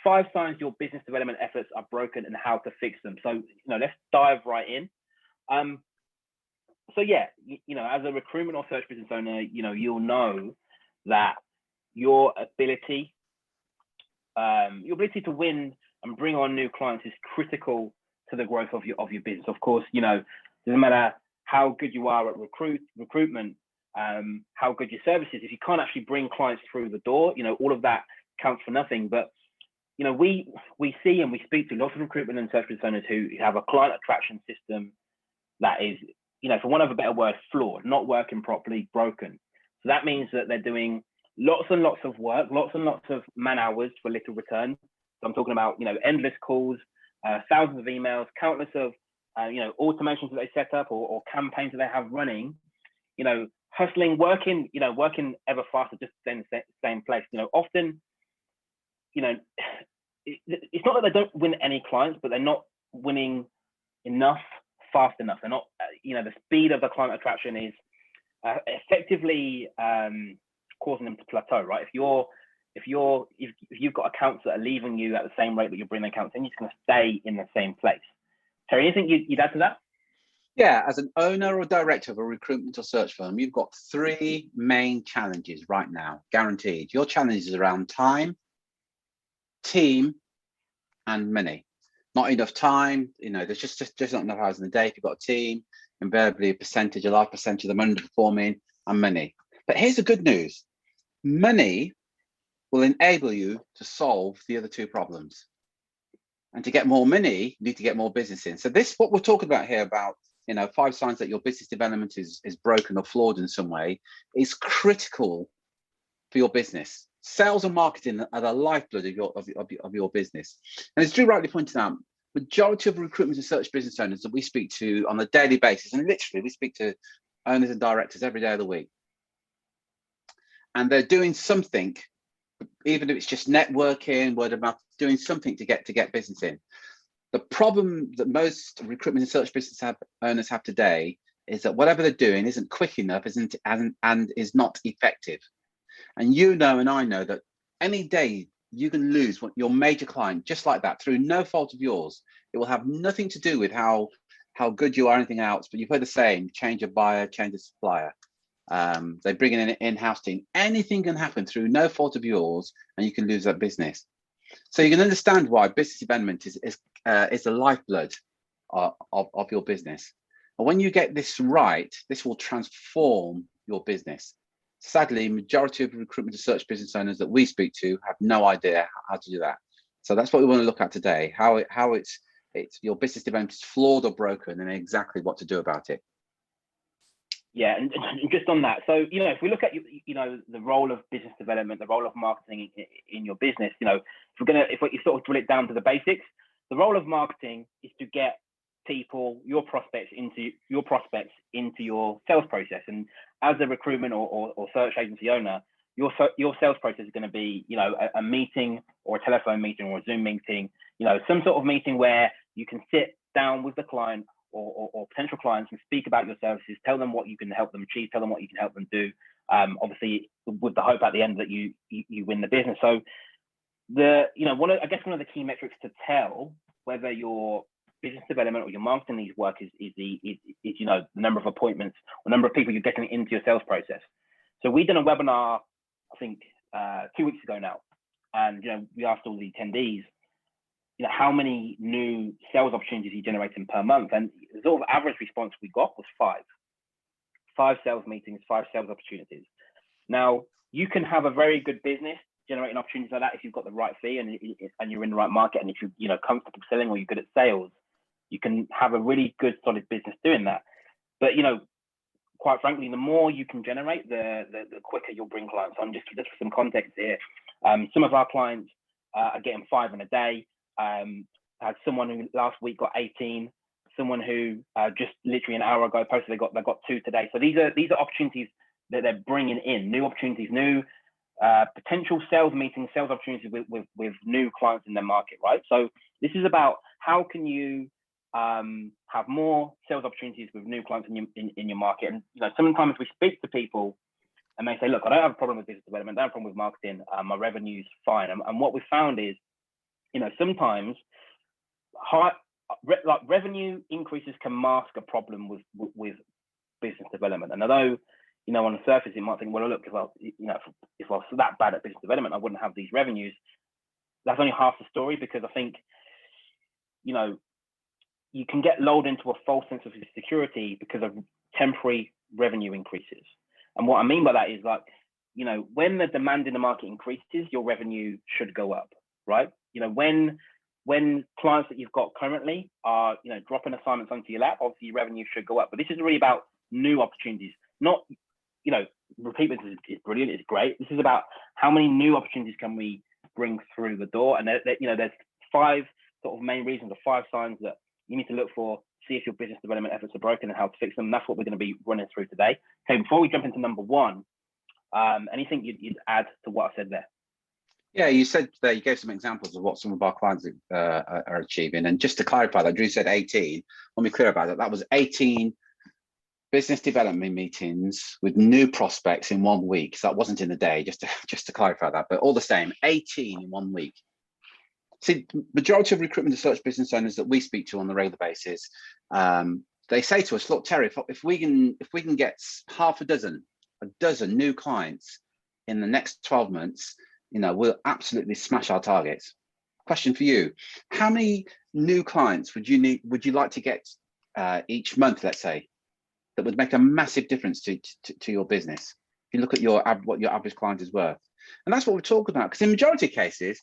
5 signs your business development efforts are broken and how to fix them. So, let's dive right in. So yeah, as a recruitment or search business owner, you'll know that your ability to win and bring on new clients is critical to the growth of your business. Of course, doesn't matter how good you are at recruitment, how good your service is. If you can't actually bring clients through the door, all of that counts for nothing. But we see and we speak to lots of recruitment and search business owners who have a client attraction system that is, for want of a better word, flawed, not working properly, broken. So that means that they're doing lots and lots of work, lots and lots of man hours for little return. So I'm talking about, endless calls, thousands of emails, countless of, automations that they set up or campaigns that they have running, hustling, working ever faster, just in the same place. Often, it's not that they don't win any clients, but they're not winning enough, fast enough. They're not, the speed of the client attraction is effectively causing them to plateau, right? If you've got accounts that are leaving you at the same rate that you're bringing accounts in, you're just going to stay in the same place. Terry, anything you'd add to that? Yeah, as an owner or director of a recruitment or search firm, you've got 3 main challenges right now, guaranteed. Your challenge is around time, team, and money. Not enough time, there's just not enough hours in the day. If you've got a team, invariably a large percentage of them underperforming, and money. But here's the good news. Money will enable you to solve the other 2 problems. And to get more money, you need to get more business in. So what we're talking about here about, 5 signs that your business development is broken or flawed in some way, is critical for your business. Sales and marketing are the lifeblood of your business. And as Drew rightly pointed out, majority of recruitment and search business owners that we speak to on a daily basis, and literally we speak to owners and directors every day of the week, and they're doing something, even if it's just networking, word of mouth, doing something to get business in. The problem that most recruitment and search business owners have today is that whatever they're doing isn't quick enough, and is not effective. And and I know that any day you can lose your major client just like that through no fault of yours. It will have nothing to do with how good you are, anything else. But you've heard the saying: change a buyer, change a supplier. They bring in an in-house team. Anything can happen through no fault of yours, and you can lose that business. So you can understand why business development is the lifeblood of your business. And when you get this right, this will transform your business. Sadly, majority of recruitment and search business owners that we speak to have no idea how to do that. So that's what we want to look at today: how it's your business development is flawed or broken, and exactly what to do about it. Yeah, and just on that, so if we look at the role of business development, the role of marketing in your business, if we sort of drill it down to the basics, the role of marketing is to get people, your prospects into your sales process. And as a recruitment or search agency owner, your sales process is going to be a meeting or a telephone meeting or a Zoom meeting, some sort of meeting where you can sit down with the client or potential clients and speak about your services, tell them what you can help them achieve, tell them what you can help them do, obviously with the hope at the end that you win the business. So one of the key metrics to tell whether your business development or your marketing needs work is the number of appointments or number of people you're getting into your sales process. So we did a webinar, I think 2 weeks ago now, and we asked all the attendees, how many new sales opportunities you generating per month, and the sort of average response we got was 5 sales meetings, 5 sales opportunities. Now, you can have a very good business generating opportunities like that if you've got the right fee and you're in the right market, and if you're comfortable selling or you're good at sales, you can have a really good solid business doing that. But quite frankly, the more you can generate, the quicker you'll bring clients on. Just for some context here, some of our clients are getting 5 in a day. Had someone who last week got 18, someone who just literally an hour ago posted they got 2 today. So these are opportunities that they're bringing in, new opportunities, new potential sales meetings, sales opportunities with new clients in their market, right? So this is about how can you have more sales opportunities with new clients in your market. And sometimes we speak to people and they say, look, I don't have a problem with business development, I don't have a problem with marketing, my revenue's fine. And what we found is sometimes revenue increases can mask a problem with business development. And although, on the surface, it might think, well, look, if I was that bad at business development, I wouldn't have these revenues. That's only half the story, because I think, you can get lulled into a false sense of security because of temporary revenue increases. And what I mean by that is, like, when the demand in the market increases, your revenue should go up, right? When clients that you've got currently are, dropping assignments onto your lap, obviously your revenue should go up. But this is really about new opportunities, not, repeat business is brilliant, it's great. This is about how many new opportunities can we bring through the door. And there's 5 sort of main reasons, or 5 signs that you need to look for, see if your business development efforts are broken and how to fix them. That's what we're going to be running through today. Okay, before we jump into number 1, anything you'd add to what I said there? Yeah, you said there, you gave some examples of what some of our clients are achieving. And just to clarify that, Drew said 18. Let me clear about that. That was 18 business development meetings with new prospects in 1 week. So that wasn't in a day, just to clarify that. But all the same, 18 in 1 week. See, majority of recruitment and search business owners that we speak to on a regular basis, they say to us, look, Terry, if we can get a dozen new clients in the next 12 months, we'll absolutely smash our targets. Question for you: how many new clients would you like to get each month, let's say, that would make a massive difference to your business? If you look at what your average client is worth, and that's what we're talking about. Because in majority of cases,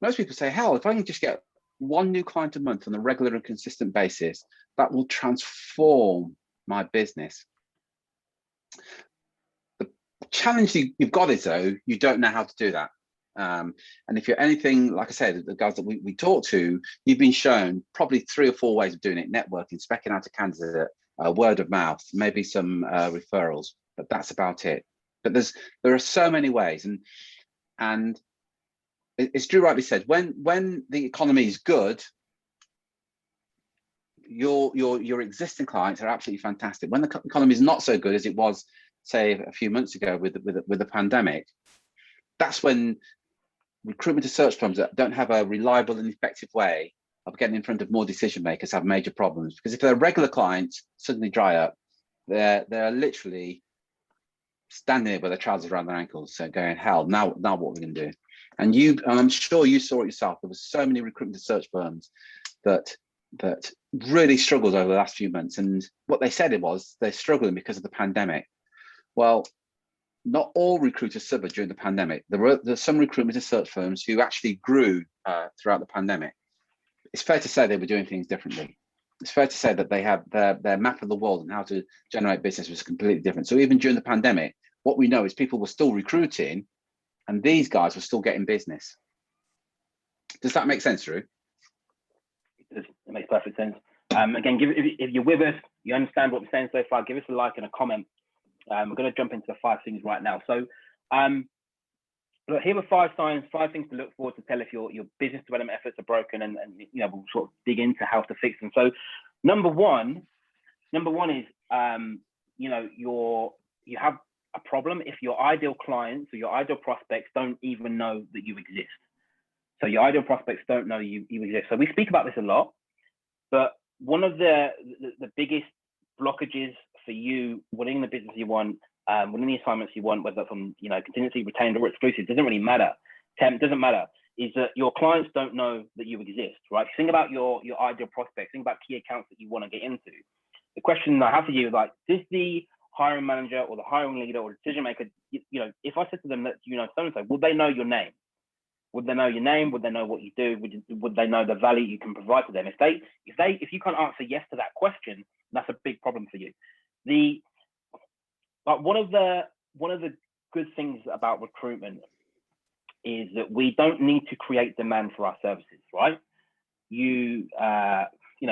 most people say, hell, if I can just get 1 new client a month on a regular and consistent basis, that will transform my business. The challenge you've got is, though, you don't know how to do that. And if you're anything, like I said, the guys that we talk to, you've been shown probably 3 or 4 ways of doing it: networking, speccing out a candidate, word of mouth, maybe some referrals, but that's about it. But there are so many ways, and as Drew rightly said, when the economy is good, your existing clients are absolutely fantastic. When the economy is not so good, as it was, say, a few months ago with the pandemic, that's when recruitment and search firms that don't have a reliable and effective way of getting in front of more decision makers have major problems. Because if their regular clients suddenly dry up, they're literally standing there with their trousers around their ankles, so going, hell, now what are we going to do? And I'm sure you saw it yourself. There was so many recruitment and search firms that really struggled over the last few months. And what they said was they're struggling because of the pandemic. Well, not all recruiters suffered during the pandemic. There's some recruitment and search firms who actually grew throughout the pandemic. It's fair to say they were doing things differently. It's fair to say that they had their map of the world and how to generate business was completely different. So even during the pandemic, what we know is people were still recruiting, and these guys were still getting business. Does that make sense, Drew? It makes perfect sense. Again, if you're with us, you understand what we're saying so far, give us a like and a comment. We're going to jump into the 5 things right now. So look, here are 5 signs, 5 things to look for to tell if your business development efforts are broken, and we'll sort of dig into how to fix them. So number one is you have a problem if your ideal clients or your ideal prospects don't even know that you exist. So your ideal prospects don't know you exist. So we speak about this a lot, but one of the biggest blockages for you winning the business you want, winning the assignments you want, whether from contingency, retained, or exclusive, doesn't really matter. Temp doesn't matter. Is that your clients don't know that you exist, right? Think about your ideal prospects. Think about key accounts that you want to get into. The question I have for you is, like, does the hiring manager or the hiring leader or decision maker, if I said to them that so and so, would they know your name? Would they know your name? Would they know what you do? Would they know the value you can provide to them? If you can't answer yes to that question, that's a big problem for you. But one of the good things about recruitment is that we don't need to create demand for our services, right?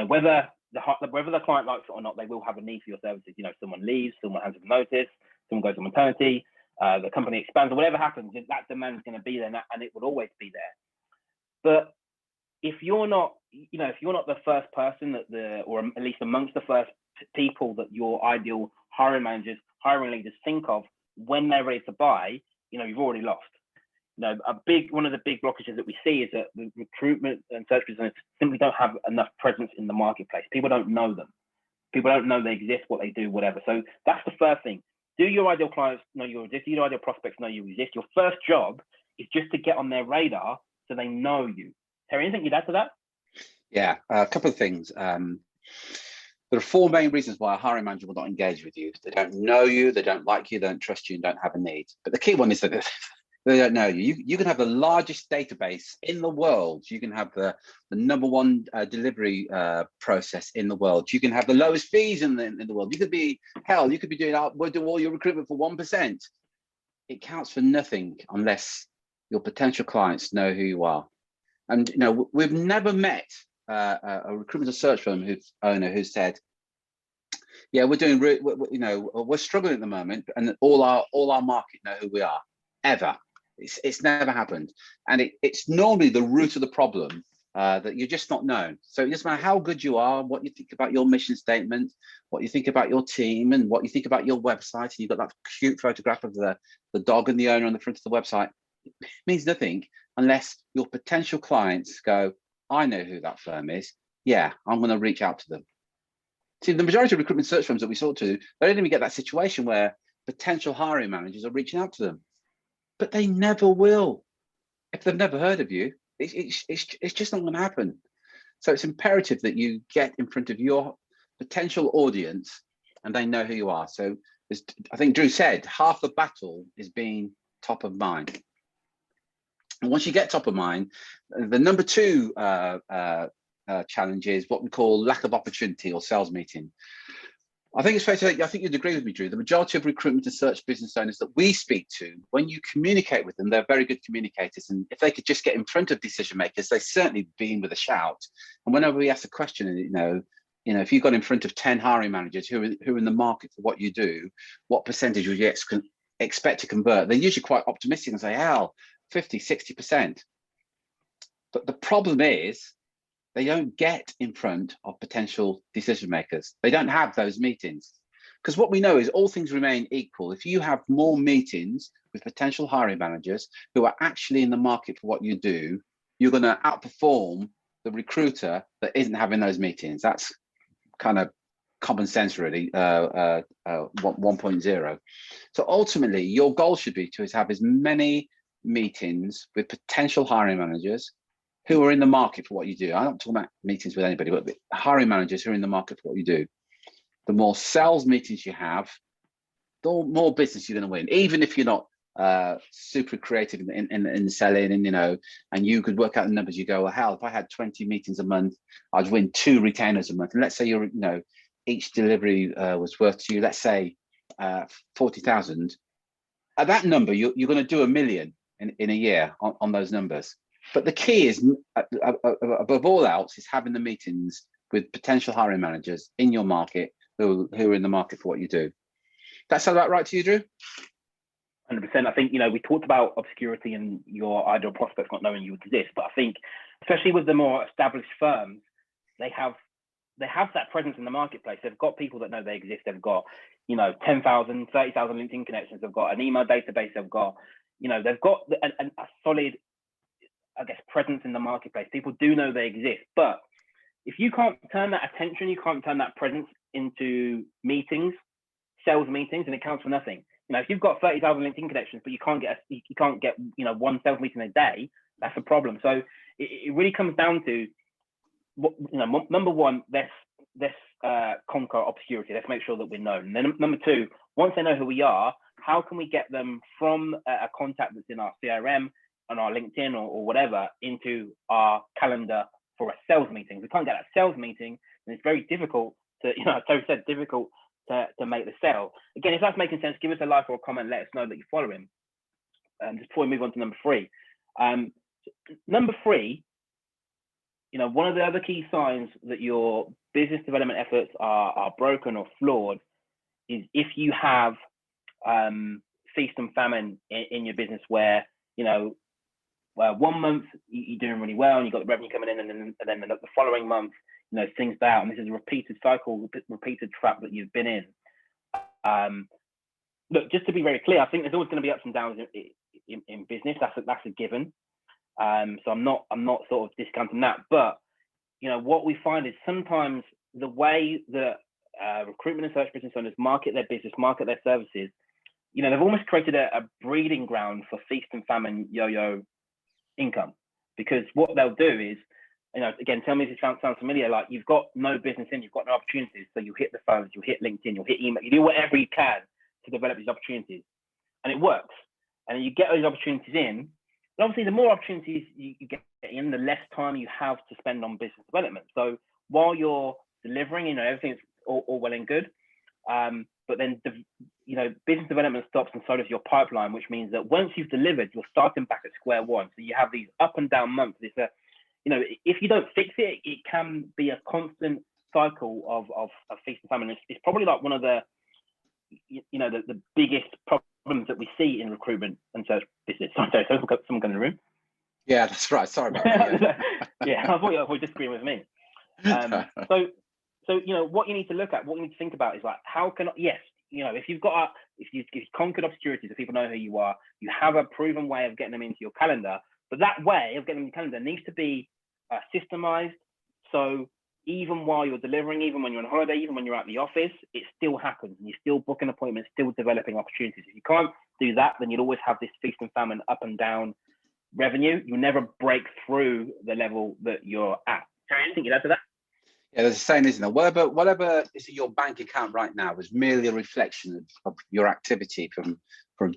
Whether the client likes it or not, they will have a need for your services. Someone leaves, someone has a notice, someone goes on maternity, the company expands, or whatever happens, that demand is going to be there, and it will always be there. But if you're not the first person or at least amongst the first people that your ideal hiring managers, hiring leaders think of when they're ready to buy, you've already lost. One of the big blockages that we see is that the recruitment and search business simply don't have enough presence in the marketplace. People don't know them. People don't know they exist, what they do, whatever. So that's the first thing. Do your ideal clients know you exist? Do your ideal prospects know you exist? Your first job is just to get on their radar so they know you. Terry, anything you'd add to that? Yeah, a couple of things. There are four main reasons why a hiring manager will not engage with you. They don't know you, they don't like you, they don't trust you, and don't have a need. But the key one is that they don't know you. You can have the largest database in the world. You can have the number one delivery process in the world. You can have the lowest fees in the world. You could be, hell, you could be doing we'll do all your recruitment for 1%. It counts for nothing unless your potential clients know who you are. And we've never met a recruitment or search firm owner who said, yeah, we're doing, we're struggling at the moment, and all our market know who we are. Ever. It's never happened. And it's normally the root of the problem, that you're just not known. So it doesn't matter how good you are, what you think about your mission statement, what you think about your team, and what you think about your website, and you've got that cute photograph of the dog and the owner on the front of the website. It means nothing unless your potential clients go, I know who that firm is. Yeah, I'm going to reach out to them. See, the majority of recruitment search firms that we talk to, they don't even get that situation where potential hiring managers are reaching out to them. But they never will. If they've never heard of you, it's just not going to happen. So it's imperative that you get in front of your potential audience and they know who you are. So I think Drew said, half the battle is being top of mind. And once you get top of mind, the number two challenge is what we call lack of opportunity or sales meeting. I think it's fair to say, I think you'd agree with me, Drew, the majority of recruitment and search business owners that we speak to, when you communicate with them, they're very good communicators. And if they could just get in front of decision makers, they certainly begin with a shout. And whenever we ask a question, if you got in front of 10 hiring managers who are in the market for what you do, what percentage would you expect to convert? They're usually quite optimistic and say, hell, 50, 60%. But the problem is, they don't get in front of potential decision makers. They don't have those meetings. Because what we know is all things remain equal. If you have more meetings with potential hiring managers who are actually in the market for what you do, you're going to outperform the recruiter that isn't having those meetings. That's kind of common sense, really, 1.0. So ultimately, your goal should be to have as many meetings with potential hiring managers who are in the market for what you do. I'm not talking about meetings with anybody, but hiring managers who are in the market for what you do. The more sales meetings you have, the more business you're going to win. Even if you're not super creative in selling, and you could work out the numbers. You go, well, hell, if I had 20 meetings a month, I'd win 2 retainers a month. And let's say each delivery was worth to you, let's say 40,000. At that number, you're going to do $1 million in a year on those numbers. But the key is, above all else, is having the meetings with potential hiring managers in your market who are in the market for what you do. That sound about right to you, Drew? 100%. I think, we talked about obscurity and your ideal prospects not knowing you exist, but I think, especially with the more established firms, they have that presence in the marketplace. They've got people that know they exist. They've got, 10,000, 30,000 LinkedIn connections. They've got an email database. They've got, they've got a solid, I guess, presence in the marketplace. People do know they exist, but if you can't turn that attention, you can't turn that presence into meetings, sales meetings, and it counts for nothing. If you've got 30,000 LinkedIn connections, but you can't get one sales meeting a day, that's a problem. So it really comes down to number one, let's conquer obscurity. Let's make sure that we're known. And then number two, once they know who we are, how can we get them from a contact that's in our CRM on our LinkedIn or whatever into our calendar for a sales meeting? If we can't get that sales meeting, then it's very difficult to, as Toby said, difficult to make the sale. Again, if that's making sense, give us a like or a comment. Let us know that you're following. Just before we move on to number three. Number three, one of the other key signs that your business development efforts are broken or flawed is if you have feast and famine in your business where, well, 1 month you're doing really well and you've got the revenue coming in, and then the following month, things die out, and this is a repeated cycle, repeated trap that you've been in. Look, just to be very clear, I think there's always going to be ups and downs in business. That's a given. So I'm not sort of discounting that. But what we find is sometimes the way that recruitment and search business owners market their business, market their services, they've almost created a breeding ground for feast and famine yo-yo income. Because what they'll do is, again, tell me if it sounds familiar, like you've got no business in, you've got no opportunities. So you hit the phones, you hit LinkedIn, you'll hit email, you do whatever you can to develop these opportunities. And it works. And you get those opportunities in. But obviously, the more opportunities you get in, the less time you have to spend on business development. So while you're delivering, everything's all well and good. But then, business development stops and so does your pipeline, which means that once you've delivered, you're starting back at square one. So you have these up and down months. It's if you don't fix it, it can be a constant cycle of feast and famine. It's probably like one of the biggest problems that we see in recruitment and search business. Sorry, someone got in the room. Yeah, that's right. Sorry about that. Yeah, I thought you were disagreeing with me. So what you need to look at, what you need to think about is like, how can if you've conquered obscurity, so people know who you are, you have a proven way of getting them into your calendar. But that way of getting them in the calendar needs to be systemized. So even while you're delivering, even when you're on holiday, even when you're at the office, it still happens. And you're still booking appointments, still developing opportunities. If you can't do that, then you'll always have this feast and famine up and down revenue. You'll never break through the level that you're at. Sorry, anything you'd add to that? Yeah, there's a saying, isn't there? Whatever is in your bank account right now is merely a reflection of your activity from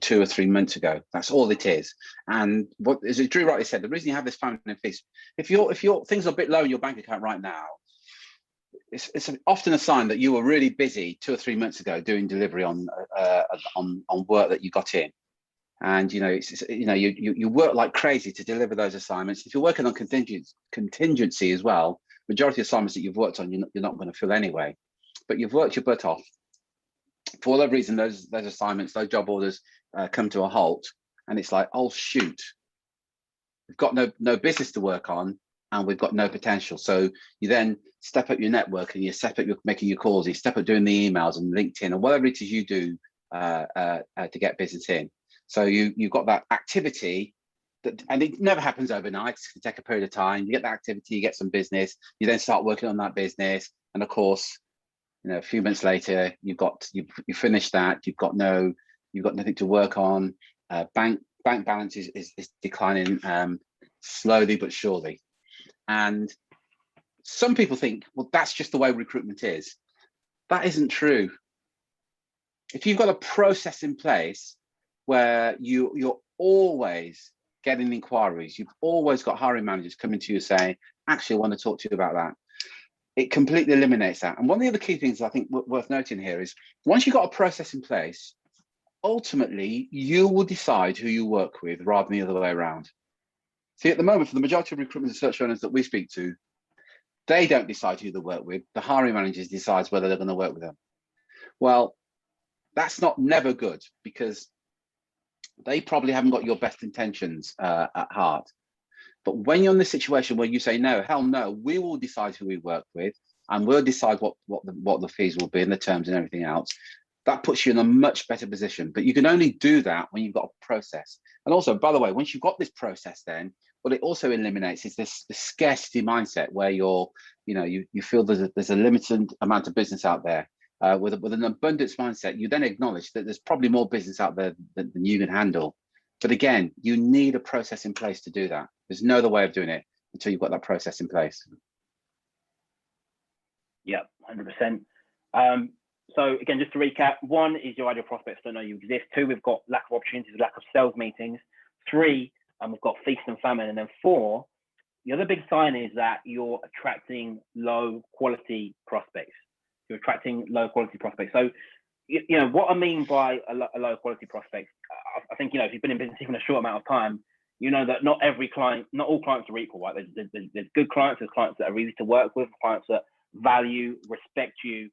2 or 3 months ago. That's all it is. And what, as Drew rightly said, the reason you have this famine and feast, if your things are a bit low in your bank account right now, it's often a sign that you were really busy 2 or 3 months ago doing delivery on work that you got in. And you work like crazy to deliver those assignments. If you're working on contingency as well, majority of assignments that you've worked on, you're not going to fill anyway. But you've worked your butt off. For whatever reason, those assignments, those job orders come to a halt, and it's like, oh shoot, we've got no business to work on, and we've got no potential. So you then step up your network, and you step up making your calls, you step up doing the emails and LinkedIn, or whatever it is you do to get business in. So you've got that activity, and it never happens overnight. It's going to take a period of time. You get that activity, you get some business, you then start working on that business, and of course, a few months later, you finished that. You've got nothing to work on. Bank balance is declining slowly but surely. And some people think, well, that's just the way recruitment is. That isn't true. If you've got a process in place where you're always getting inquiries, you've always got hiring managers coming to you saying, actually, I want to talk to you about that. It completely eliminates that. And one of the other key things I think worth noting here is once you've got a process in place, ultimately, you will decide who you work with rather than the other way around. See, at the moment, for the majority of recruitment and search owners that we speak to, they don't decide who they work with. The hiring managers decides whether they're going to work with them. Well, that's never good, because they probably haven't got your best intentions at heart. But when you're in the situation where you say, no, hell no, we will decide who we work with, and we'll decide what the fees will be and the terms and everything else, that puts you in a much better position. But you can only do that when you've got a process. And also, by the way, once you've got this process, then what it also eliminates is this scarcity mindset where you feel there's a limited amount of business out there. With an abundance mindset, you then acknowledge that there's probably more business out there than you can handle. But again, you need a process in place to do that. There's no other way of doing it until you've got that process in place. Yeah, 100%. So again, just to recap, 1 is your ideal prospects don't know you exist. 2, we've got lack of opportunities, lack of sales meetings. 3, we've got feast and famine. And then 4, the other big sign is that you're attracting low quality prospects. You're attracting low quality prospects. So, what I mean by a low quality prospect, I think, if you've been in business even a short amount of time, you know that not all clients are equal, right? There's good clients, there's clients that are easy to work with, clients that value, respect you,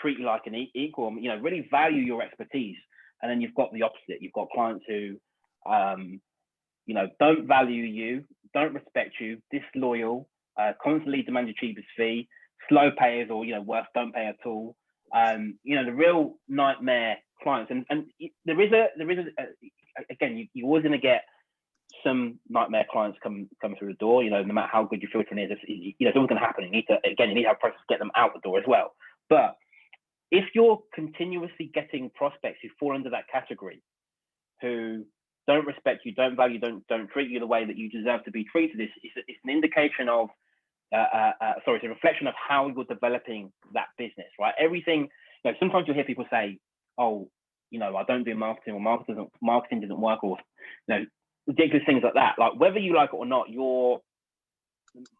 treat you like an equal, really value your expertise. And then you've got the opposite. You've got clients who, don't value you, don't respect you, disloyal, constantly demand your cheapest fee, slow payers, or worse, don't pay at all. The real nightmare clients, and there is again, you're always going to get some nightmare clients come through the door. You know, no matter how good your filtering is, you know, it's always going to happen. You need to have a process to get them out the door as well. But if you're continuously getting prospects who fall under that category, who don't respect you, don't value, don't treat you the way that you deserve to be treated, it's an indication of, sorry, it's a reflection of how you're developing that business, right? Everything, you know, sometimes you'll hear people say, oh, you know, I don't do marketing, or marketing doesn't work, or, you know, ridiculous things like that. Like, whether you like it or not, your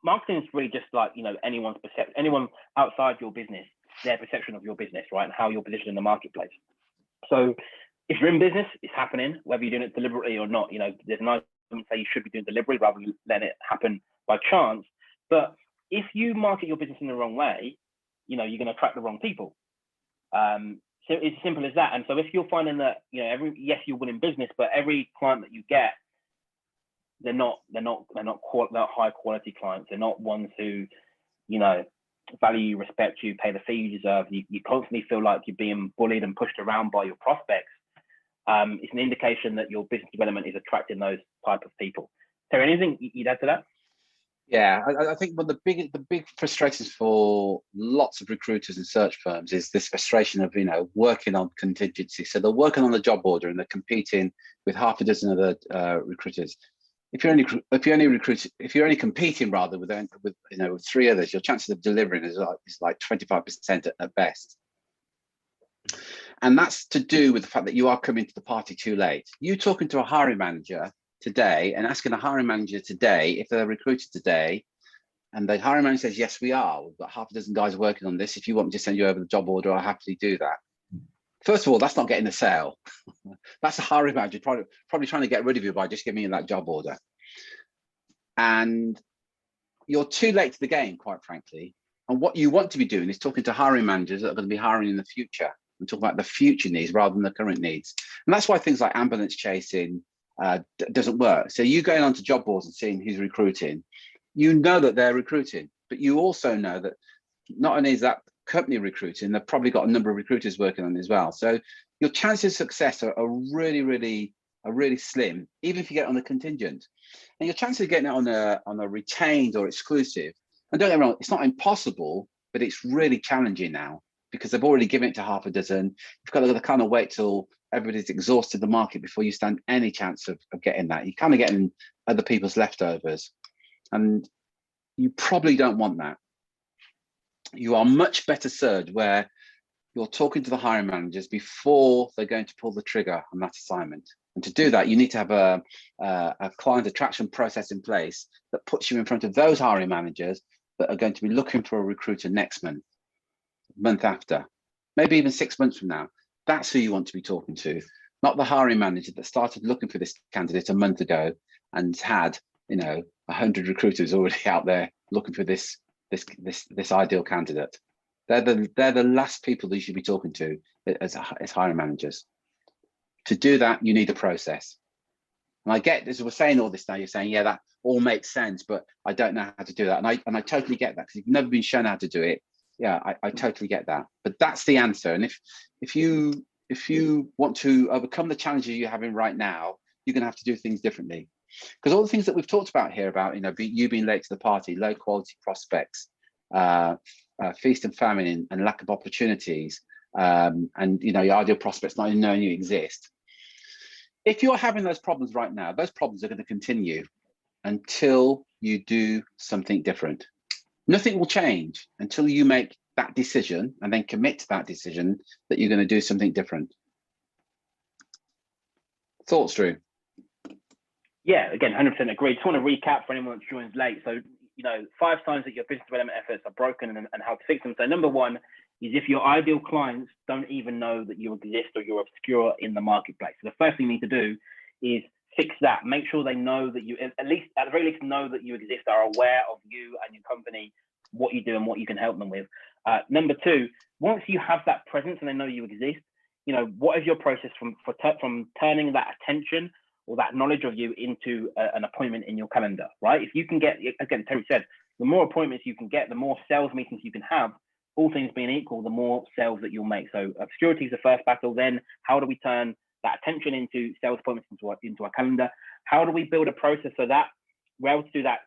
marketing is really just like, you know, anyone's perception, anyone outside your business, their perception of your business, right? And how you're positioned in the marketplace. So if you're in business, it's happening, whether you're doing it deliberately or not. You know, there's an argument say you should be doing deliberately rather than letting it happen by chance. But if you market your business in the wrong way, you know, you're going to attract the wrong people. So it's as simple as that. And so if you're finding that, you know, yes, you're winning business, but every client that you get, they're not high quality clients. They're not ones who, you know, value you, respect you, pay the fee you deserve. You constantly feel like you're being bullied and pushed around by your prospects. It's an indication that your business development is attracting those type of people. So anything you'd add to that? Yeah, I think one of the big frustrations for lots of recruiters and search firms is this frustration of, you know, working on contingency. So they're working on the job order and they're competing with half a dozen other recruiters. If you're only competing rather with you know, with three others, your chances of delivering is like 25% at best. And that's to do with the fact that you are coming to the party too late. You talking to a hiring manager today and asking a hiring manager today if they're recruited today, and the hiring manager says, yes, we are. We've got half a dozen guys working on this. If you want me to send you over the job order, I'll happily do that. First of all, that's not getting a sale. That's a hiring manager probably trying to get rid of you by just giving you that job order. And you're too late to the game, quite frankly. And what you want to be doing is talking to hiring managers that are going to be hiring in the future and talk about the future needs rather than the current needs. And that's why things like ambulance chasing doesn't work. So you going onto job boards and seeing who's recruiting, you know that they're recruiting, but you also know that not only is that company recruiting, they've probably got a number of recruiters working on it as well. So your chances of success are really slim, even if you get on a contingent. And your chances of getting it on a retained or exclusive, and don't get me wrong, it's not impossible, but it's really challenging now because they've already given it to half a dozen. You've got to kind of wait till everybody's exhausted the market before you stand any chance of getting that. You're kind of getting other people's leftovers, and you probably don't want that. You are much better served where you're talking to the hiring managers before they're going to pull the trigger on that assignment. And to do that, you need to have a client attraction process in place that puts you in front of those hiring managers that are going to be looking for a recruiter next month after, maybe even 6 months from now. That's who you want to be talking to, not the hiring manager that started looking for this candidate a month ago and had, you know, 100 recruiters already out there looking for this ideal candidate. They're the last people that you should be talking to as hiring managers. To do that, you need a process. And I get, as we're saying all this now, you're saying, yeah, that all makes sense, but I don't know how to do that. And I totally get that, because you've never been shown how to do it. Yeah, I totally get that. But that's the answer. And if you want to overcome the challenges you're having right now, you're going to have to do things differently. Because all the things that we've talked about here about, you know, you being late to the party, low quality prospects, feast and famine and lack of opportunities, and, you know, your ideal prospects not even knowing you exist. If you're having those problems right now, those problems are going to continue until you do something different. Nothing will change until you make that decision and then commit to that decision that you're going to do something different. Thoughts, Drew? Yeah, again, 100% agree. Just want to recap for anyone that joins late. So, you know, 5 signs that your business development efforts are broken and how to fix them. So number 1 is if your ideal clients don't even know that you exist or you're obscure in the marketplace. So the first thing you need to do is fix that. Make sure they know that you, at the very least, know that you exist, are aware of you and your company, what you do and what you can help them with. Number 2, once you have that presence and they know you exist, you know, what is your process from turning that attention or that knowledge of you into an appointment in your calendar, right? If you can get, again, Terry said, the more appointments you can get, the more sales meetings you can have, all things being equal, the more sales that you'll make. So obscurity is the first battle. Then how do we turn that attention into sales appointments, into our calendar? How do we build a process so that we're able to do that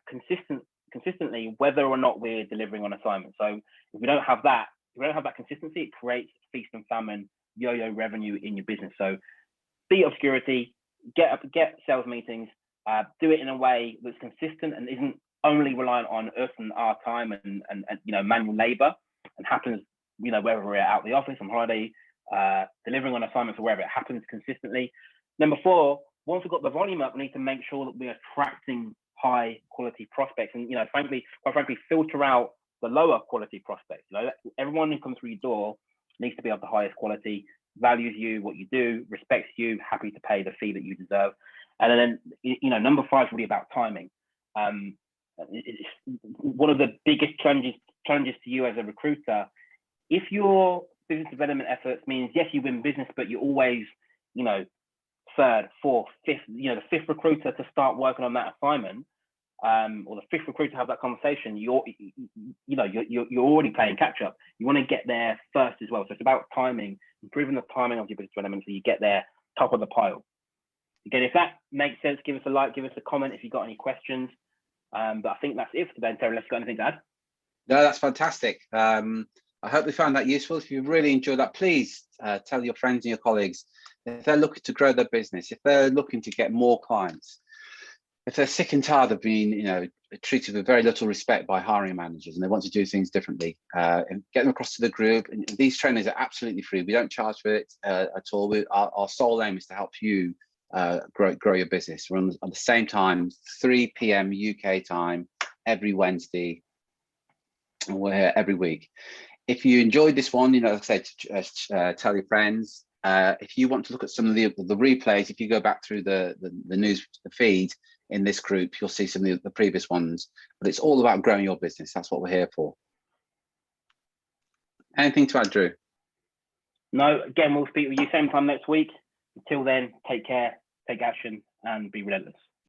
consistently, whether or not we're delivering on assignments? So if we don't have that consistency, it creates feast and famine, yo-yo revenue in your business. So be obscurity, get sales meetings, do it in a way that's consistent and isn't only reliant on us and our time and manual labor, and happens, whether we're out of the office on holiday, delivering on assignments or wherever, it happens consistently. Number 4, once we've got the volume up, we need to make sure that we're attracting high quality prospects, and quite frankly, filter out the lower quality prospects. Everyone who comes through your door needs to be of the highest quality, values you, what you do, respects you, happy to pay the fee that you deserve. And then, number 5 is really about timing. It's one of the biggest challenges to you as a recruiter. If your business development efforts means, yes, you win business, but you're always, 3rd, 4th, 5th, the 5th recruiter to start working on that assignment, or the 5th recruiter to have that conversation, you're already playing catch up. You want to get there first as well. So it's about timing, improving the timing of your business development so you get there top of the pile. Again, if that makes sense, give us a like, give us a comment if you've got any questions. But I think that's it for today. Terry, let's got anything to add? No, that's fantastic. I hope they found that useful. If you really enjoyed that, please tell your friends and your colleagues. If they're looking to grow their business, if they're looking to get more clients, if they're sick and tired of being, treated with very little respect by hiring managers, and they want to do things differently, and get them across to the group. And these trainings are absolutely free. We don't charge for it at all. Our sole aim is to help you grow your business. We're on the same time, 3 p.m. UK time, every Wednesday, and we're here every week. If you enjoyed this one, like I said, tell your friends. If you want to look at some of the replays, if you go back through the news feed in this group, you'll see some of the previous ones. But it's all about growing your business. That's what we're here for. Anything to add, Drew? No, again, we'll speak with you same time next week. Until then, take care, take action, and be relentless.